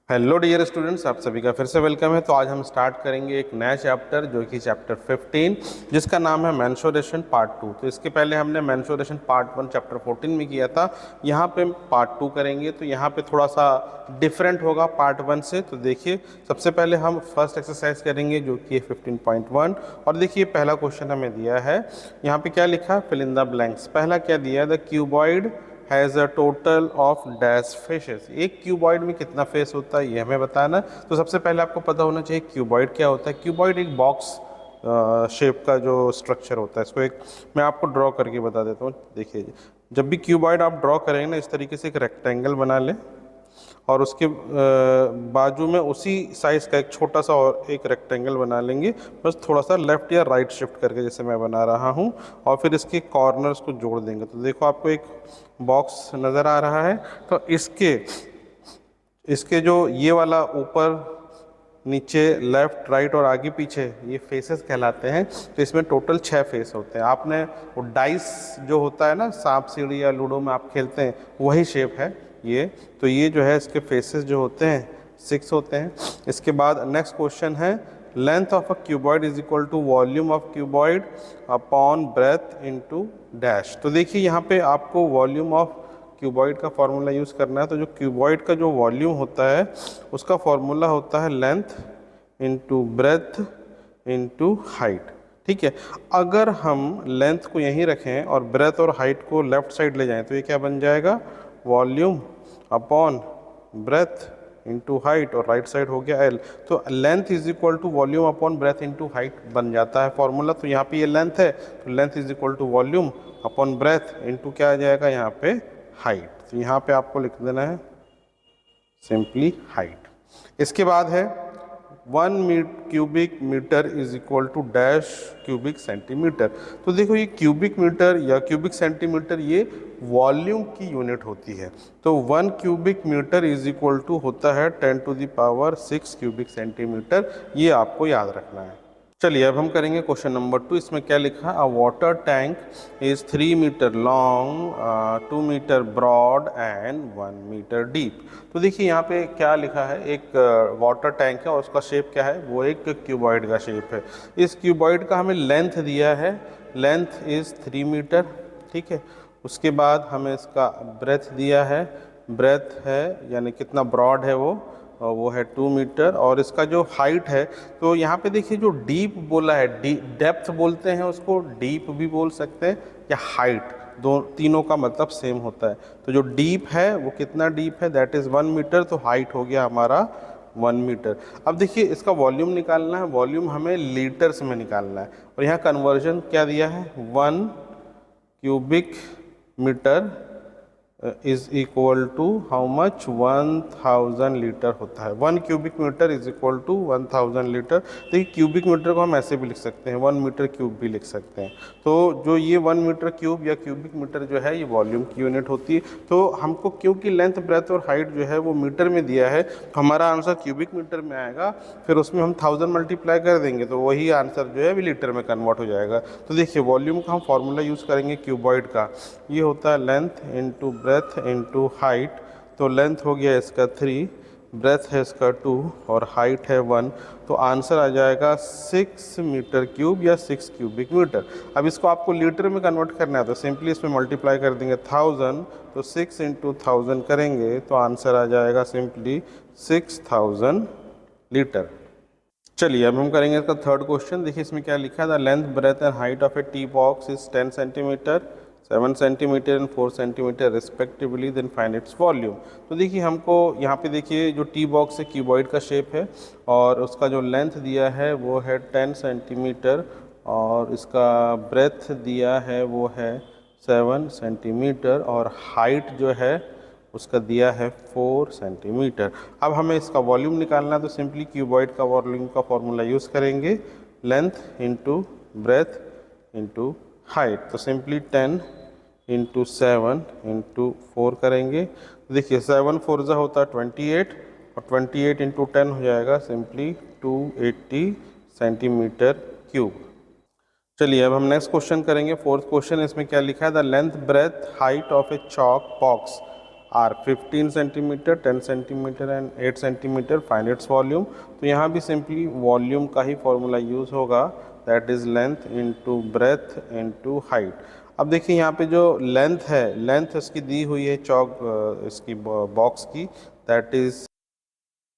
Hello dear students, आप सभी का फिर से वेलकम है। तो आज हम स्टार्ट करेंगे एक नया चैप्टर जो कि चैप्टर 15 जिसका नाम है मेंस्ट्रुएशन पार्ट 2। तो इसके पहले हमने मेंस्ट्रुएशन पार्ट 1 चैप्टर 14 में किया था। यहाँ पे पार्ट 2 करेंगे तो यहाँ पे थोड़ा सा डिफरेंट होगा पार्ट 1 से। तो देखिए, सबसे पहले हम फर्स्ट एक्सरसाइज करेंगे जो कि 15.1। और देखिए पहला क्वेश्चन हमें दिया है, यहाँ पे क्या लिखा है, फिल इन द ब्लैंक्स। पहला क्या दिया है, the cuboid has a total of dash faces. एक क्यूबॉइड में कितना फेस होता है ये हमें बताना। तो सबसे पहले आपको पता होना चाहिए क्यूबॉइड क्या होता है। क्यूबॉइड एक बॉक्स शेप का जो स्ट्रक्चर होता है। इसको एक मैं आपको ड्रॉ करके बता देता हूँ। देखिए, जब भी क्यूबॉइड आप ड्रॉ करेंगे ना, इस तरीके से एक रेक्टेंगल बना लें और उसके बाजू में उसी साइज़ का एक छोटा सा और एक रेक्टेंगल बना लेंगे, बस थोड़ा सा लेफ़्ट या राइट शिफ्ट करके, जैसे मैं बना रहा हूँ। और फिर इसके कॉर्नर्स को जोड़ देंगे। तो देखो आपको एक बॉक्स नज़र आ रहा है। तो इसके जो ये वाला ऊपर नीचे लेफ़्ट राइट और आगे पीछे ये फेसेस कहलाते हैं। तो इसमें टोटल 6 फेस होते हैं। आपने वो डाइस जो होता है ना, सांप सीढ़ी या लूडो में आप खेलते हैं, वही शेप है ये। तो ये जो है इसके फेसेस जो होते हैं 6 होते हैं। इसके बाद नेक्स्ट क्वेश्चन है, length of a cuboid is equal to volume of cuboid upon breadth into dash. तो देखिए यहाँ पे आपको वॉल्यूम ऑफ क्यूबॉइड का फॉर्मूला यूज़ करना है। तो जो क्यूबॉइड का जो वॉल्यूम होता है उसका फॉर्मूला होता है length into breadth into height. ठीक है, अगर हम लेंथ को यहीं रखें और ब्रेथ और हाइट को लेफ्ट साइड ले जाएं तो ये क्या बन जाएगा, volume upon breadth into height, और राइट साइड हो गया एल। तो length is equal to volume upon breadth into height बन जाता है फॉर्मूला। तो यहाँ पे ये लेंथ है, तो length is equal to volume upon breadth into क्या आ जाएगा यहाँ पे, हाइट। तो यहाँ पे आपको लिख देना है सिंपली हाइट। इसके बाद है 1 cubic metre is equal to dash cubic centimetre. तो देखो ये क्यूबिक मीटर या क्यूबिक सेंटीमीटर ये वॉल्यूम की यूनिट होती है। तो 1 cubic metre is equal to होता है 10⁶ क्यूबिक सेंटीमीटर। ये आपको याद रखना है। चलिए अब हम करेंगे क्वेश्चन नंबर 2। इसमें क्या लिखा है, a water tank is 3 metre long, 2 metre broad and 1 metre deep. तो देखिए यहाँ पे क्या लिखा है, एक वाटर टैंक है और उसका शेप क्या है, वो एक क्यूबॉइड का शेप है। इस क्यूबॉइड का हमें लेंथ दिया है, लेंथ इज़ 3 मीटर। ठीक है, उसके बाद हमें इसका ब्रेथ दिया है, ब्रेथ है यानी कितना ब्रॉड है वो है 2 मीटर। और इसका जो हाइट है, तो यहाँ पे देखिए जो डीप बोला है, डेप्थ बोलते हैं उसको, डीप भी बोल सकते हैं या हाइट, दो तीनों का मतलब सेम होता है। तो जो डीप है वो कितना डीप है, दैट इज़ 1 मीटर। तो हाइट हो गया हमारा 1 मीटर। अब देखिए इसका वॉल्यूम निकालना है, वॉल्यूम हमें लीटर्स में निकालना है। और यहाँ कन्वर्जन क्या दिया है, 1 cubic metre is equal to how much, 1000 litre होता है। 1 cubic metre is equal to 1000 litre. तो ये क्यूबिक मीटर को हम ऐसे भी लिख सकते हैं, 1 मीटर क्यूब भी लिख सकते हैं। तो जो ये 1 मीटर क्यूब या क्यूबिक मीटर जो है ये वॉल्यूम की यूनिट होती है। तो हमको क्योंकि लेंथ ब्रेथ और हाइट जो है वो मीटर में दिया है, तो हमारा आंसर क्यूबिक मीटर में आएगा। फिर उसमें हम 1000 मल्टीप्लाई कर देंगे तो वही आंसर जो है वो लीटर में कन्वर्ट हो जाएगा। तो देखिए वॉल्यूम का हम फॉर्मूला यूज़ करेंगे क्यूबॉइड का, ये होता है length into breadth into height. तो लेंथ हो गया इसका 3, ब्रेथ है इसका 2 और हाइट है 1। तो आंसर आ जाएगा 6 मीटर क्यूब या 6 क्यूबिक मीटर। अब इसको आपको लीटर में कन्वर्ट करना है तो सिंपली इसमें मल्टीप्लाई कर देंगे 1000। तो 6 इंटू 1000 करेंगे तो आंसर आ जाएगा सिंपली 6000 लीटर। चलिए अब हम करेंगे इसका थर्ड क्वेश्चन। देखिए इसमें क्या लिखा है, the length breadth and height of a tea box is 10 centimetre, 7 centimetre and 4 centimetre respectively, then find its volume. तो देखिए हमको यहाँ पे देखिए जो टी बॉक्स है क्यूबॉइड का शेप है और उसका जो लेंथ दिया है वो है 10 सेंटीमीटर और इसका ब्रेथ दिया है वो है 7 सेंटीमीटर और हाइट जो है उसका दिया है 4 सेंटीमीटर। अब हमें इसका वॉल्यूम निकालना है तो सिंपली क्यूबॉइड का वॉल्यूम का फॉर्मूला यूज़ करेंगे, length into breadth into height. तो सिंपली 10 इंटू 7 इंटू 4 करेंगे। देखिए 7 4 जा होता है 28 और 28 इंटू 10 हो जाएगा सिंपली 280 सेंटीमीटर क्यूब। चलिए अब हम नेक्स्ट क्वेश्चन करेंगे, फोर्थ क्वेश्चन। इसमें क्या लिखा है, the length breadth height of a chalk box are 15 centimetre, 10 centimetre and 8 centimetre, find its volume. तो यहाँ भी सिंपली वॉल्यूम का ही फॉर्मूला यूज़ होगा, that is length into breadth into height. अब देखिए यहाँ पे जो लेंथ है, लेंथ इसकी दी हुई है चौक इसकी बॉक्स की, दैट इज़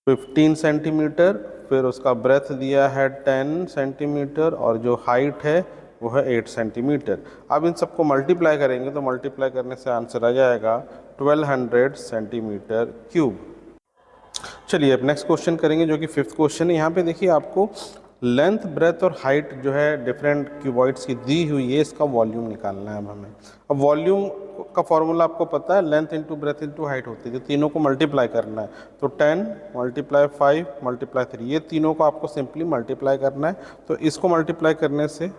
15 सेंटीमीटर, फिर उसका ब्रेथ दिया है 10 सेंटीमीटर और जो हाइट है वो है 8 सेंटीमीटर। अब इन सबको मल्टीप्लाई करेंगे तो मल्टीप्लाई करने से आंसर आ जाएगा 1200 सेंटीमीटर क्यूब। चलिए अब नेक्स्ट क्वेश्चन करेंगे जो कि 5th क्वेश्चन है। यहाँ पे देखिए आपको लेंथ, ब्रेथ और हाइट जो है डिफरेंट क्यूबॉइड्स की दी हुई है, इसका वॉल्यूम निकालना है अब हमें। अब वॉल्यूम का फॉर्मूला आपको पता है, length into breadth into height होती है, तो तीनों को मल्टीप्लाई करना है। तो 10 मल्टीप्लाई 5 मल्टीप्लाई 3, ये तीनों को आपको सिंपली मल्टीप्लाई करना है। तो इसको मल्टीप्लाई करने से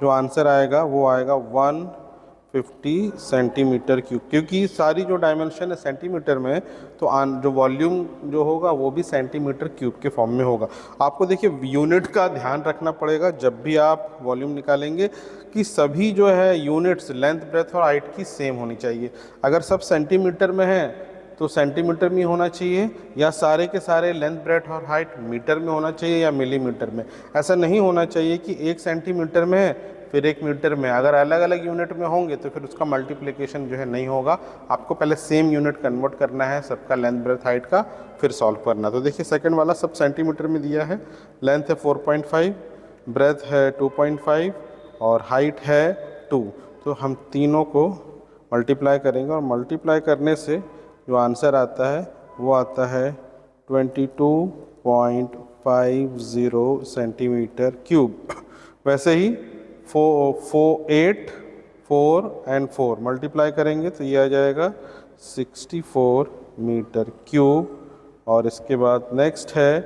जो आंसर आएगा वो आएगा 150 सेंटीमीटर क्यूब, क्योंकि सारी जो डायमेंशन है सेंटीमीटर में, तो जो वॉल्यूम जो होगा वो भी सेंटीमीटर क्यूब के फॉर्म में होगा। आपको देखिए यूनिट का ध्यान रखना पड़ेगा जब भी आप वॉल्यूम निकालेंगे, कि सभी जो है यूनिट्स लेंथ, ब्रेथ और हाइट की सेम होनी चाहिए। अगर सब सेंटीमीटर में है तो सेंटीमीटर में होना चाहिए, या सारे के सारे लेंथ, ब्रेथ और हाइट मीटर में होना चाहिए या मिलीमीटर में। ऐसा नहीं होना चाहिए कि 1 सेंटीमीटर में है फिर 1 मीटर में। अगर अलग अलग यूनिट में होंगे तो फिर उसका मल्टीप्लिकेशन जो है नहीं होगा। आपको पहले सेम यूनिट कन्वर्ट करना है सबका, लेंथ, ब्रेथ, हाइट का, फिर सॉल्व करना। तो देखिए सेकंड वाला सब सेंटीमीटर में दिया है, लेंथ है 4.5, ब्रेथ है 2.5 और हाइट है 2। तो हम तीनों को मल्टीप्लाई करेंगे और मल्टीप्लाई करने से जो आंसर आता है वो आता है 22.50 सेंटीमीटर क्यूब। वैसे ही 8, 4 एंड 4 मल्टीप्लाई करेंगे तो ये आ जाएगा 64 मीटर क्यूब। और इसके बाद नेक्स्ट है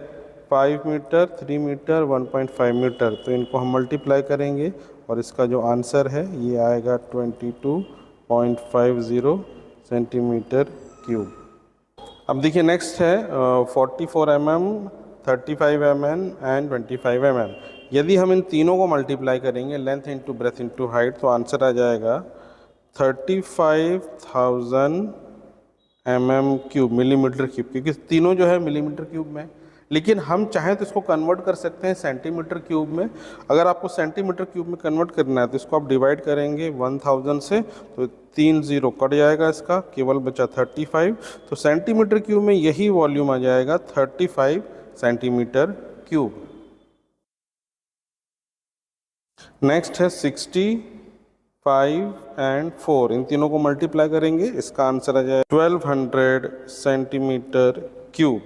5 मीटर, 3 मीटर, 1.5 मीटर, तो इनको हम मल्टीप्लाई करेंगे और इसका जो आंसर है ये आएगा 22.50 सेंटीमीटर क्यूब। अब देखिए नेक्स्ट है 44 mm, 35 mm एंड 25 mm। यदि हम इन तीनों को मल्टीप्लाई करेंगे, length into breadth into height, तो आंसर आ जाएगा 35,000 mm क्यूब, मिलीमीटर क्यूब, क्योंकि तीनों जो है मिलीमीटर क्यूब में। लेकिन हम चाहें तो इसको कन्वर्ट कर सकते हैं सेंटीमीटर क्यूब में। अगर आपको सेंटीमीटर क्यूब में कन्वर्ट करना है तो इसको आप डिवाइड करेंगे 1000 से, तो 3 0 कट जाएगा, इसका केवल बचा 35। तो सेंटीमीटर क्यूब में यही वॉल्यूम आ जाएगा 35 सेंटीमीटर क्यूब। नेक्स्ट है 65 एंड 4, इन तीनों को मल्टीप्लाई करेंगे, इसका आंसर आ जाएगा 1200 सेंटीमीटर क्यूब।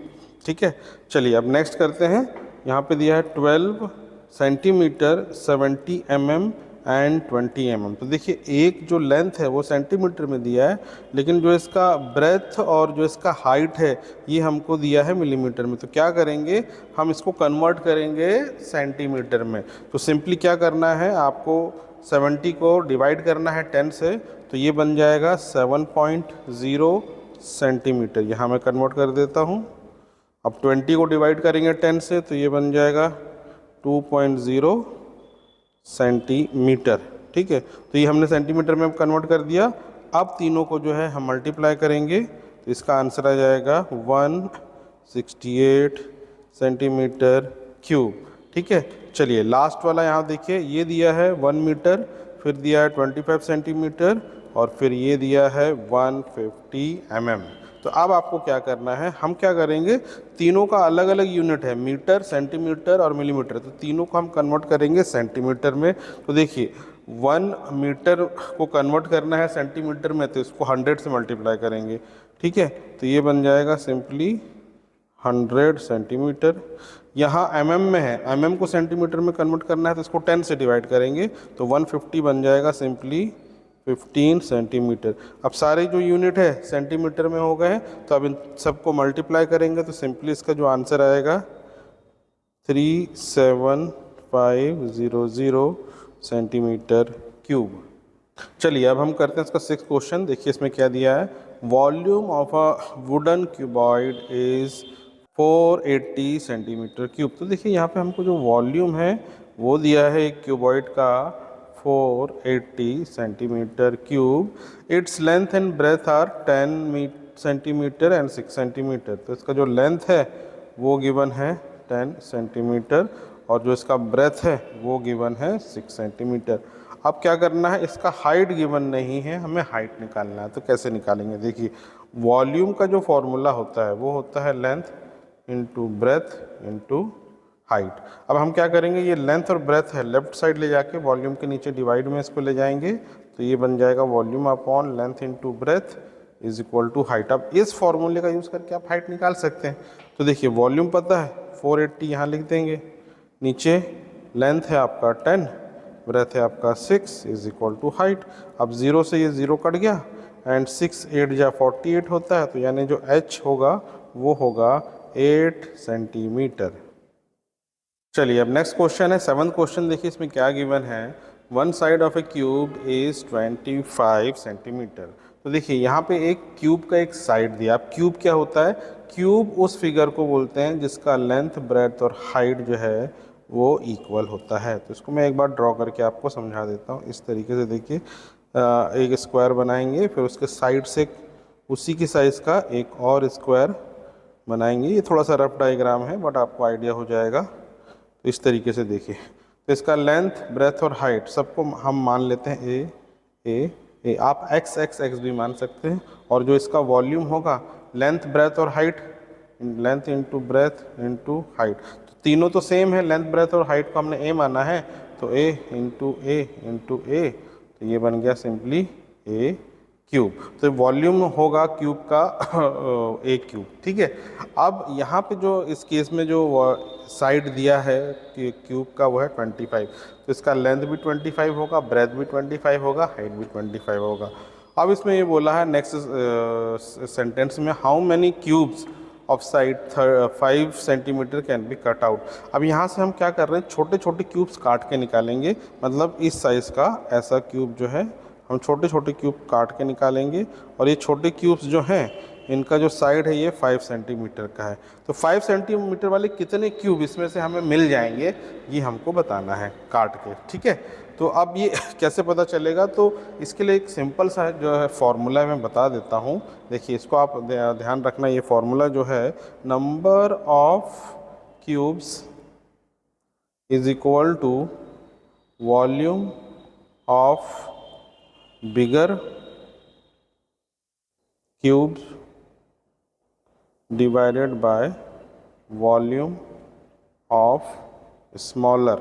ठीक है, चलिए अब नेक्स्ट करते हैं। यहाँ पे दिया है 12 सेंटीमीटर, 70 mm एंड 20 mm। तो देखिए एक जो लेंथ है वो सेंटीमीटर में दिया है, लेकिन जो इसका ब्रेथ और जो इसका हाइट है ये हमको दिया है मिलीमीटर में। तो क्या करेंगे, हम इसको कन्वर्ट करेंगे सेंटीमीटर में। तो सिंपली क्या करना है, आपको 70 को डिवाइड करना है 10 से, तो ये बन जाएगा 7.0 सेंटीमीटर। यहाँ मैं कन्वर्ट कर देता हूँ। अब 20 को डिवाइड करेंगे 10 से, तो ये बन जाएगा 2.0 सेंटीमीटर। ठीक है, तो ये हमने सेंटीमीटर में कन्वर्ट कर दिया। अब तीनों को जो है हम मल्टीप्लाई करेंगे, तो इसका आंसर आ जाएगा 168 सेंटीमीटर क्यूब। ठीक है, चलिए लास्ट वाला यहाँ देखिए, ये दिया है 1 मीटर, फिर दिया है 25 सेंटीमीटर और फिर ये दिया है 150 mm। तो अब आपको क्या करना है, हम क्या करेंगे, तीनों का अलग अलग यूनिट है, मीटर, सेंटीमीटर और मिलीमीटर, तो तीनों को हम कन्वर्ट करेंगे सेंटीमीटर में। तो देखिए 1 मीटर को कन्वर्ट करना है सेंटीमीटर में, तो इसको 100 से मल्टीप्लाई करेंगे। ठीक है, तो ये बन जाएगा सिंपली 100 सेंटीमीटर। यहाँ mm में है, mm को सेंटीमीटर में कन्वर्ट करना है तो इसको 10 से डिवाइड करेंगे, तो 150 बन जाएगा सिंपली 15 सेंटीमीटर। अब सारे जो यूनिट है सेंटीमीटर में हो गए हैं, तो अब इन सबको मल्टीप्लाई करेंगे तो सिंपली इसका जो आंसर आएगा 37500 सेंटीमीटर क्यूब। चलिए अब हम करते हैं इसका 6th क्वेश्चन। देखिए इसमें क्या दिया है, volume of a wooden cuboid is 480 centimetre cube. तो देखिए यहाँ पे हमको जो वॉल्यूम है वो दिया है एक क्यूबॉइड का 480 centimetre cube. Its length and breadth are centimetre and 6 centimetre. तो इसका जो लेंथ है वो गिवन है 10 सेंटीमीटर और जो इसका ब्रेथ है वो गिवन है 6 सेंटीमीटर। अब क्या करना है, इसका हाइट गिवन नहीं है, हमें हाइट निकालना है। तो कैसे निकालेंगे, देखिए वॉल्यूम का जो फॉर्मूला होता है वो होता है length into breadth into height. अब हम क्या करेंगे, ये लेंथ और ब्रेथ है लेफ्ट साइड ले जाके वॉल्यूम के नीचे डिवाइड में इसको ले जाएंगे, तो ये बन जाएगा volume upon length into breadth is equal to height. अब इस फॉर्मूले का यूज़ करके आप हाइट निकाल सकते हैं। तो देखिए वॉल्यूम पता है 480 यहाँ लिख देंगे, नीचे लेंथ है आपका 10, ब्रेथ है आपका 6 इज इक्वल टू हाइट। अब 0 से ये 0 कट गया एंड 6 8 जा 48 होता है, तो यानी जो h होगा वो होगा 8 सेंटीमीटर। चलिए अब नेक्स्ट क्वेश्चन है 7th क्वेश्चन। देखिए इसमें क्या गिवन है, one side of A cube is 25 centimetre. तो देखिए यहाँ पे एक क्यूब का एक साइड दिया। अब क्यूब क्या होता है, क्यूब उस फिगर को बोलते हैं जिसका लेंथ ब्रेथ और हाइट जो है वो इक्वल होता है। तो इसको मैं एक बार ड्रॉ करके आपको समझा देता हूँ। इस तरीके से देखिए एक स्क्वायर बनाएंगे, फिर उसके साइड से उसी की साइज़ का एक और स्क्वायर बनाएंगे। ये थोड़ा सा रफ डायग्राम है बट आपको आइडिया हो जाएगा। तो इस तरीके से देखिए, तो इसका लेंथ ब्रेथ और हाइट सबको हम मान लेते हैं ए। आप एक्स एक्स एक्स भी मान सकते हैं। और जो इसका वॉल्यूम होगा लेंथ ब्रेथ और height, length into breadth into height, तो तीनों तो सेम है। लेंथ ब्रेथ और हाइट को हमने ए माना है, तो ए इंटू ए, तो ये बन गया सिंपली ए क्यूब। तो वॉल्यूम होगा क्यूब का ए क्यूब, ठीक है। अब यहाँ पे जो इस केस में जो साइड दिया है कि क्यूब का वो है 25, तो इसका लेंथ भी 25 होगा, ब्रेथ भी 25 होगा, हाइट भी 25 होगा। अब इसमें ये बोला है नेक्स्ट सेंटेंस में, how many cubes of side 5 centimetre can be cut out. अब यहाँ से हम क्या कर रहे हैं, छोटे छोटे क्यूब्स काट के निकालेंगे। मतलब इस साइज़ का ऐसा क्यूब जो है हम छोटे छोटे क्यूब काट के निकालेंगे, और ये छोटे क्यूब्स जो हैं इनका जो साइड है ये 5 सेंटीमीटर का है। तो 5 सेंटीमीटर वाले कितने क्यूब इसमें से हमें मिल जाएंगे ये हमको बताना है काट के, ठीक है। तो अब ये कैसे पता चलेगा, तो इसके लिए एक सिंपल सा जो है फॉर्मूला मैं बता देता हूँ। देखिए इसको आप ध्यान रखना, ये फॉर्मूला जो है number of cubes is equal to volume of bigger cubes divided by volume of smaller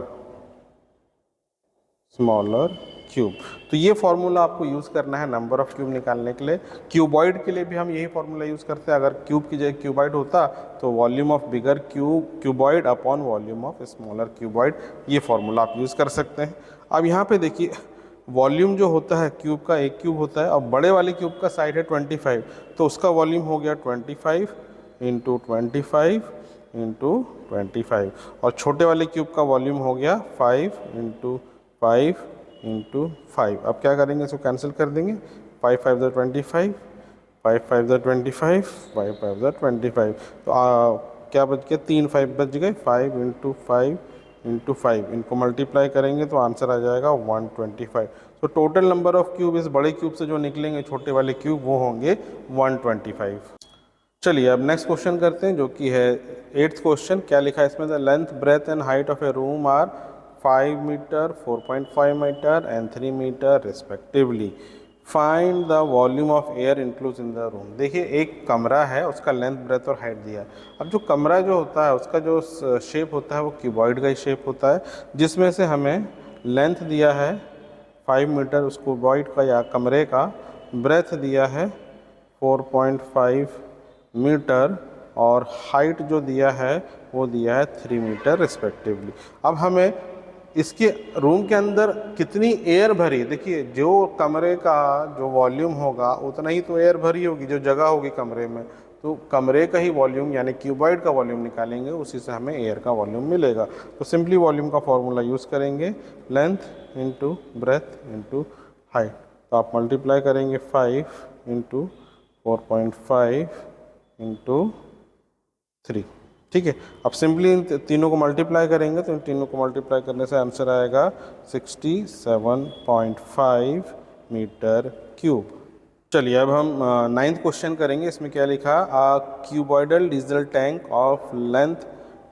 cube. तो ये फॉर्मूला आपको यूज़ करना है नंबर ऑफ क्यूब निकालने के लिए। क्यूबॉइड के लिए भी हम यही फॉर्मूला यूज़ करते हैं। अगर क्यूब की जगह क्यूबॉइड होता तो volume of bigger cuboid upon volume of smaller cuboid, ये फॉर्मूला आप यूज़ कर सकते हैं। अब यहाँ पे देखिए वॉल्यूम जो होता है क्यूब का एक क्यूब होता है, और बड़े वाले क्यूब का साइड है 25, तो उसका वॉल्यूम हो गया 25 इंटू 25 इंटू 25, और छोटे वाले क्यूब का वॉल्यूम हो गया 5 इंटू 5 इंटू 5। अब क्या करेंगे, इसको कैंसिल कर देंगे, 5 5 ज़ा 25, 5 5 ज़ा 25, 5 5 ज़ा 25, तो क्या बच गया, 3 5 बच गए, 5 इंटू 5 इंटू 5, इनको मल्टीप्लाई करेंगे तो आंसर आ जाएगा 125। तो टोटल नंबर ऑफ क्यूब इस बड़े क्यूब से जो निकलेंगे छोटे वाले क्यूब वो होंगे 125। चलिए अब नेक्स्ट क्वेश्चन करते हैं जो कि है 8th क्वेश्चन। क्या लिखा है इसमें, the length breadth and height of a room are 5 metre, 4.5 metre and 3 metre respectively. Find the volume of air enclosed in the room. देखिए एक कमरा है, उसका लेंथ ब्रेथ और हाइट दिया है। अब जो कमरा जो होता है उसका जो शेप होता है वो क्यूबॉइड का ही शेप होता है, जिसमें से हमें लेंथ दिया है 5 मीटर उस क्यूबॉइड का या कमरे का, ब्रेथ दिया है 4.5 मीटर और हाइट जो दिया है वो दिया है 3 मीटर रिस्पेक्टिवली। अब हमें इसके रूम के अंदर कितनी एयर भरी, देखिए जो कमरे का जो वॉल्यूम होगा उतना ही तो एयर भरी होगी, जो जगह होगी कमरे में, तो कमरे का ही वॉल्यूम यानी क्यूबॉइड का वॉल्यूम निकालेंगे, उसी से हमें एयर का वॉल्यूम मिलेगा। तो सिंपली वॉल्यूम का फॉर्मूला यूज़ करेंगे, length into breadth into height. तो आप मल्टीप्लाई करेंगे 5 इंटू 4.5 इंटू 3, ठीक है। अब सिंपली इन तीनों को मल्टीप्लाई करेंगे, तो इन तीनों को मल्टीप्लाई करने से आंसर आएगा 67.5 मीटर क्यूब। चलिए अब हम नाइन्थ क्वेश्चन करेंगे। इसमें क्या लिखा, a cuboidal diesel tank of length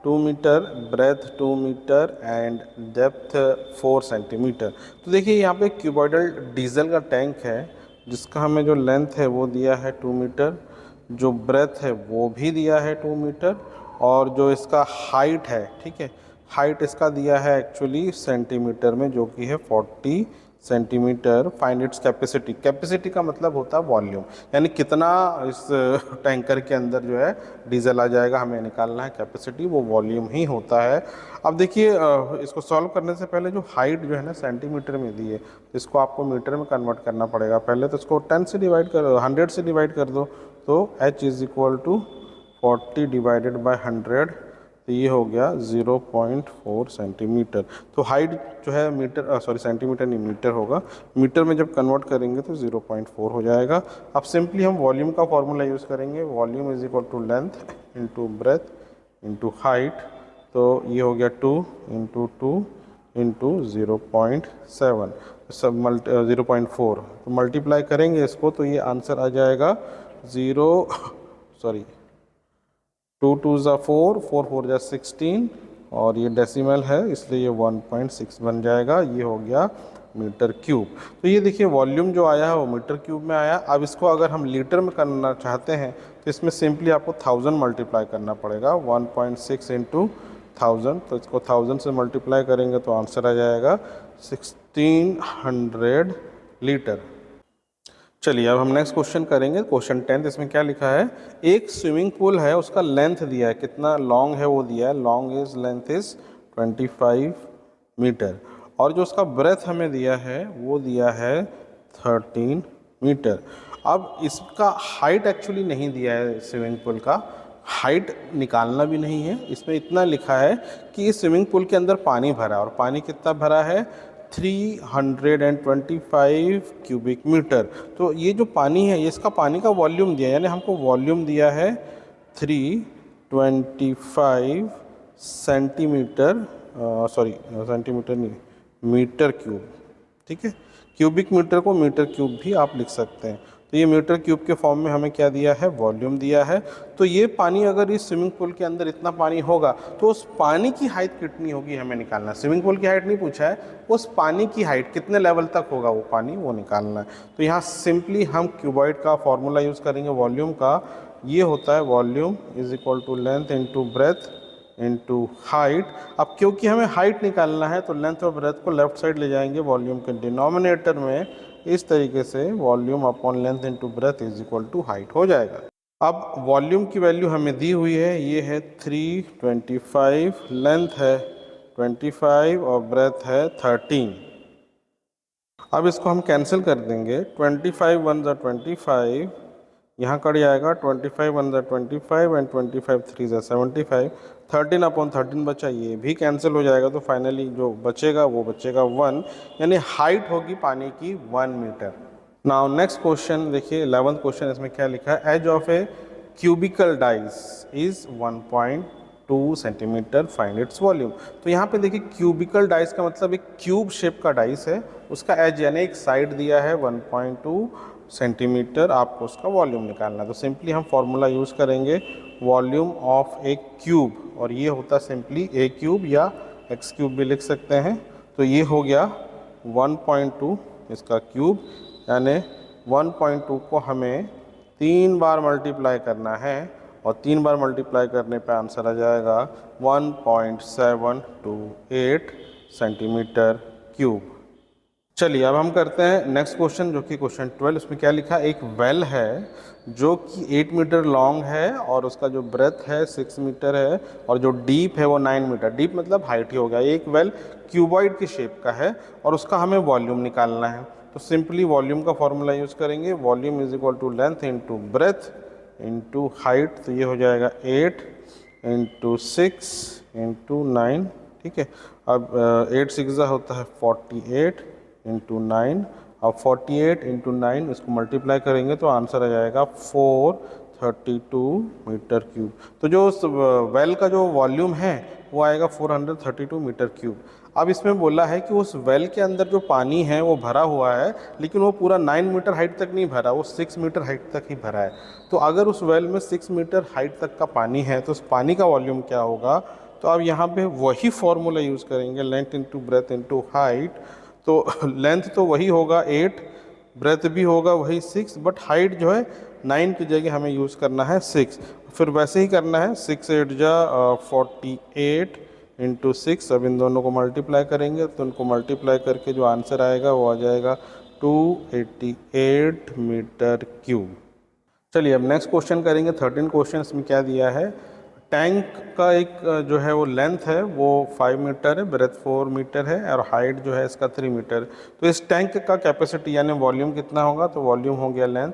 2 metre, breadth 2 metre and depth 4 centimetre. तो देखिए यहाँ पे क्यूबॉइडल डीजल का टैंक है जिसका हमें जो लेंथ है वो दिया है 2 मीटर, जो ब्रेथ है वो भी दिया है 2 मीटर, और जो इसका हाइट है, ठीक है, हाइट इसका दिया है एक्चुअली सेंटीमीटर में जो कि है 40 centimetre. Find its capacity. Capacity का मतलब होता है वॉल्यूम, यानी कितना इस टैंकर के अंदर जो है डीजल आ जाएगा, हमें निकालना है कैपेसिटी, वो वॉल्यूम ही होता है। अब देखिए इसको सॉल्व करने से पहले जो हाइट जो है ना सेंटीमीटर में दी है, इसको आपको मीटर में कन्वर्ट करना पड़ेगा। पहले तो इसको 10 से डिवाइड कर 100 से डिवाइड कर दो, तो h is equal to 40 divided by 100, तो ये हो गया 0.4 सेंटीमीटर। तो हाइट जो है मीटर सॉरी सेंटीमीटर नहीं मीटर होगा, मीटर में जब कन्वर्ट करेंगे तो 0.4 हो जाएगा। अब सिंपली हम वॉल्यूम का फॉर्मूला यूज़ करेंगे, volume is equal to length into breadth into height, तो ये हो गया 2 इंटू 2 इंटू 0.7 सब 0.4, तो मल्टीप्लाई करेंगे इसको तो ये आंसर आ जाएगा 2 2 ज़ा 4, 4 4 ज़ा 16, और ये डेसिमल है इसलिए ये 1.6 बन जाएगा। ये हो गया मीटर क्यूब। तो ये देखिए वॉल्यूम जो आया है वो मीटर क्यूब में आया। अब इसको अगर हम लीटर में करना चाहते हैं तो इसमें सिंपली आपको 1000 मल्टीप्लाई करना पड़ेगा, 1.6 इंटू 1000, तो इसको 1000 से मल्टीप्लाई करेंगे तो आंसर आ जाएगा 1600 लीटर। चलिए अब हम नेक्स्ट क्वेश्चन करेंगे, क्वेश्चन 10। इसमें क्या लिखा है, एक स्विमिंग पूल है, उसका लेंथ दिया है, कितना लॉन्ग है वो दिया है, long is length is 25 metre, और जो उसका ब्रेथ हमें दिया है वो दिया है 13 मीटर। अब इसका हाइट एक्चुअली नहीं दिया है, स्विमिंग पूल का हाइट निकालना भी नहीं है, इसमें इतना लिखा है कि इस स्विमिंग पूल के अंदर पानी भरा है, और पानी कितना भरा है 325 क्यूबिक मीटर। तो ये जो पानी है ये इसका पानी का वॉल्यूम दिया है, यानी हमको वॉल्यूम दिया है 325 सेंटीमीटर, सॉरी सेंटीमीटर नहीं, मीटर क्यूब, ठीक है। क्यूबिक मीटर को मीटर क्यूब भी आप लिख सकते हैं। तो ये मीटर क्यूब के फॉर्म में हमें क्या दिया है, वॉल्यूम दिया है। तो ये पानी अगर इस स्विमिंग पूल के अंदर इतना पानी होगा तो उस पानी की हाइट कितनी होगी हमें निकालना है। स्विमिंग पूल की हाइट नहीं पूछा है, उस पानी की हाइट कितने लेवल तक होगा वो पानी, वो निकालना है। तो यहाँ सिंपली हम क्यूबॉइड का फॉर्मूला यूज़ करेंगे वॉल्यूम का। ये होता है volume is equal to length into breadth into height. अब क्योंकि हमें हाइट निकालना है तो लेंथ और ब्रेथ को लेफ्ट साइड ले जाएंगे वॉल्यूम के डिनोमिनेटर में, इस तरीके से volume upon length into breadth is equal to height हो जाएगा। अब वॉल्यूम की वैल्यू हमें दी हुई है, ये है 325, लेंथ है 25 और ब्रेथ है 13। अब इसको हम कैंसिल कर देंगे, 25 1 ज़ा 25, यहाँ कट जाएगा 25 1 ज़ा 25 एंड 25 3 ज़ा 75, 13 अपॉन 13 बचा, ये भी कैंसिल हो जाएगा। तो फाइनली जो बचेगा वो बचेगा 1, यानी हाइट होगी पानी की 1 मीटर। नाउ नेक्स्ट क्वेश्चन देखिए 11th क्वेश्चन। इसमें क्या लिखा है, edge of a cubical dice is 1.2 centimetre, find its volume. तो यहाँ पे देखिए क्यूबिकल डाइस का मतलब एक क्यूब शेप का डाइस है, उसका एज यानी एक साइड दिया है 1.2 सेंटीमीटर, आपको उसका वॉल्यूम निकालना है। तो सिंपली हम फॉर्मूला यूज़ करेंगे वॉल्यूम ऑफ ए क्यूब, और ये होता सिंपली ए क्यूब या एक्स क्यूब भी लिख सकते हैं। तो ये हो गया 1.2 इसका क्यूब, यानी 1.2 को हमें 3 बार मल्टीप्लाई करना है, और 3 बार मल्टीप्लाई करने पे आंसर आ जाएगा 1.728 सेंटीमीटर क्यूब। चलिए अब हम करते हैं नेक्स्ट क्वेश्चन जो कि क्वेश्चन 12। उसमें क्या लिखा, एक वेल है जो कि 8 मीटर लॉन्ग है और उसका जो ब्रेथ है 6 मीटर है और जो डीप है वो 9 मीटर, डीप मतलब हाइट ही हो गया। एक वेल क्यूबॉइड की शेप का है और उसका हमें वॉल्यूम निकालना है। तो सिंपली वॉल्यूम का फॉर्मूला यूज़ करेंगे, volume is equal to length into breadth into height, तो ये हो जाएगा 8 इंटू 6 इंटू 9, ठीक है। अब 8 6 होता है 48 इंटू 9, अब 48 इंटू 9 इसको मल्टीप्लाई करेंगे तो आंसर आ जाएगा 432 मीटर क्यूब। तो जो वेल का जो वॉल्यूम है वो आएगा 432 मीटर क्यूब। अब इसमें बोला है कि उस वेल के अंदर जो पानी है वो भरा हुआ है, लेकिन वो पूरा 9 मीटर हाइट तक नहीं भरा, वो 6 मीटर हाइट तक ही भरा है। तो अगर उस वेल में 6 मीटर हाइट तक का पानी है तो उस पानी का वॉल्यूम क्या होगा? तो अब यहाँ पे वही फॉर्मूला यूज़ करेंगे, length into breadth into height. तो लेंथ तो वही होगा 8, ब्रेथ भी होगा वही 6, बट हाइट जो है 9 की जगह हमें यूज़ करना है 6। फिर वैसे ही करना है, 6 8 जा 48 इंटू 6। अब इन दोनों को मल्टीप्लाई करेंगे तो उनको मल्टीप्लाई करके जो आंसर आएगा वो आ जाएगा 288 मीटर क्यूब। चलिए अब नेक्स्ट क्वेश्चन करेंगे। 13 क्वेश्चन में क्या दिया है, टैंक का एक जो है वो लेंथ है वो 5 मीटर है, ब्रेथ 4 मीटर है और हाइट जो है इसका 3 मीटर। तो इस टैंक का कैपेसिटी यानी वॉल्यूम कितना होगा? तो वॉल्यूम हो गया length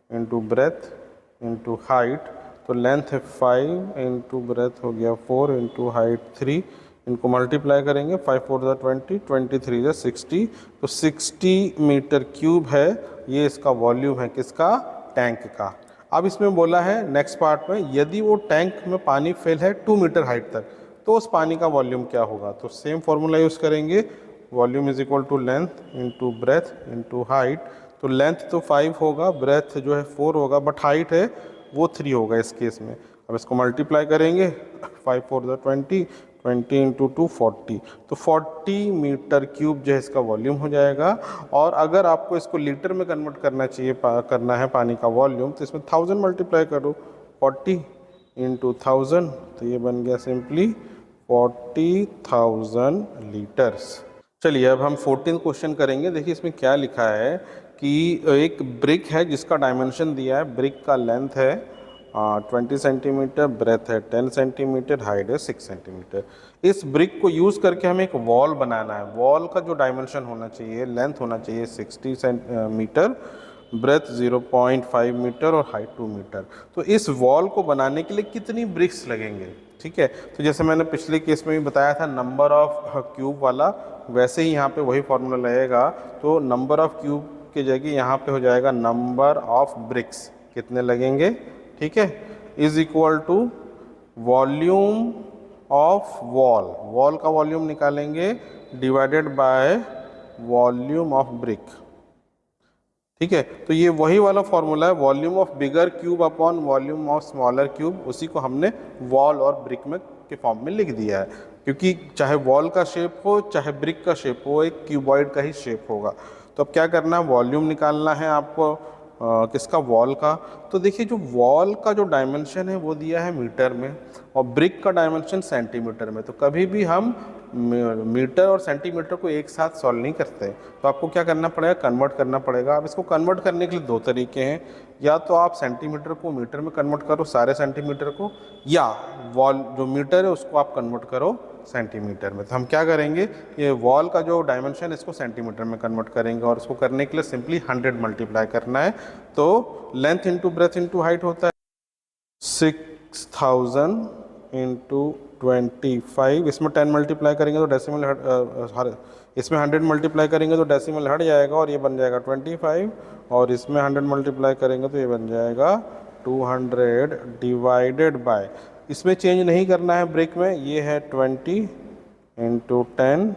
into breadth into height. तो लेंथ है 5 इंटू ब्रेथ हो गया 4 इंटू हाइट 3। इनको मल्टीप्लाई करेंगे, 5 4 20, 23 60। तो 60 मीटर क्यूब है, ये इसका वॉल्यूम है किसका? टैंक का। अब इसमें बोला है नेक्स्ट पार्ट में, यदि वो टैंक में पानी फिल है 2 मीटर हाइट तक तो उस पानी का वॉल्यूम क्या होगा? तो सेम फॉर्मूला यूज़ करेंगे, volume is equal to length into breadth into height. तो लेंथ तो 5 होगा, ब्रेथ जो है 4 होगा, बट हाइट है वो 3 होगा इस केस में। अब इसको मल्टीप्लाई करेंगे, 5 4 20, 20 इंटू 2 40। तो 40 मीटर क्यूब जो है इसका वॉल्यूम हो जाएगा। और अगर आपको इसको लीटर में कन्वर्ट करना चाहिए, करना है पानी का वॉल्यूम, तो इसमें 1000 मल्टीप्लाई करो, 40 इंटू 1000, तो ये बन गया सिंपली 40,000 लीटर्स। चलिए अब हम 14 क्वेश्चन करेंगे। देखिए इसमें क्या लिखा है कि एक ब्रिक है जिसका डायमेंशन दिया है, ब्रिक का लेंथ है 20 सेंटीमीटर, ब्रेथ है 10 सेंटीमीटर, हाइट है 6 सेंटीमीटर। इस ब्रिक को यूज़ करके हमें एक वॉल बनाना है। वॉल का जो डायमेंशन होना चाहिए, लेंथ होना चाहिए 60 मीटर, ब्रेथ 0.5 मीटर और हाइट 2 मीटर। तो इस वॉल को बनाने के लिए कितनी ब्रिक्स लगेंगे? ठीक है, तो जैसे मैंने पिछले केस में भी बताया था नंबर ऑफ क्यूब वाला, वैसे ही यहाँ पे वही फॉर्मूला लगेगा। तो नंबर ऑफ क्यूब की जगह यहाँ पे हो जाएगा नंबर ऑफ ब्रिक्स, कितने लगेंगे, ठीक है, is equal to volume of wall. Wall का वॉल्यूम निकालेंगे divided by volume of brick. ठीक है, तो ये वही वाला फॉर्मूला है, volume of bigger cube upon volume of smaller cube. उसी को हमने वॉल और ब्रिक में के फॉर्म में लिख दिया है, क्योंकि चाहे वॉल का शेप हो चाहे ब्रिक का शेप हो, एक क्यूबॉइड का ही शेप होगा। तो अब क्या करना है, वॉल्यूम निकालना है आपको किसका? वॉल का। तो देखिए जो वॉल का जो डायमेंशन है वो दिया है मीटर में और ब्रिक का डायमेंशन सेंटीमीटर में। तो कभी भी हम मीटर और सेंटीमीटर को एक साथ सॉल्व नहीं करते, तो आपको क्या करना पड़ेगा, कन्वर्ट करना पड़ेगा। अब इसको कन्वर्ट करने के लिए दो तरीके हैं, या तो आप सेंटीमीटर को मीटर में कन्वर्ट करो सारे सेंटीमीटर को, या वॉल जो मीटर है उसको आप कन्वर्ट करो सेंटीमीटर में। तो हम क्या करेंगे, ये वॉल का जो डायमेंशन है इसको सेंटीमीटर में कन्वर्ट करेंगे और इसको करने के लिए सिंपली 100 मल्टीप्लाई करना है। तो length into breadth into height होता है 6000 इंटू 25। इसमें 10 मल्टीप्लाई करेंगे तो डेसिमल इसमें 100 मल्टीप्लाई करेंगे तो डेसिमल हट जाएगा और ये बन जाएगा 25, और इसमें 100 मल्टीप्लाई करेंगे तो ये बन जाएगा 200 डिवाइडेड बाय, इसमें चेंज नहीं करना है ब्रेक में, ये है 20 इंटू 10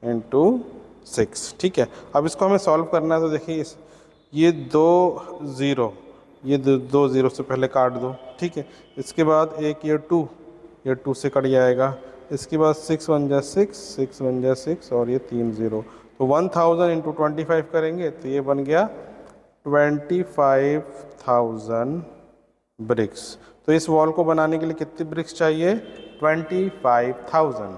इंटू 6। ठीक है, अब इसको हमें सॉल्व करना है। तो देखिए ये दो ज़ीरो से पहले काट दो, ठीक है। इसके बाद एक ये 2 से कट जाएगा। इसके बाद 6 1 जा 6, 6 1 जा 6 और ये 3 0। तो 1000 इंटू 25 करेंगे तो ये बन गया 25,000 ब्रिक्स। तो इस वॉल को बनाने के लिए कितनी ब्रिक्स चाहिए? 25,000।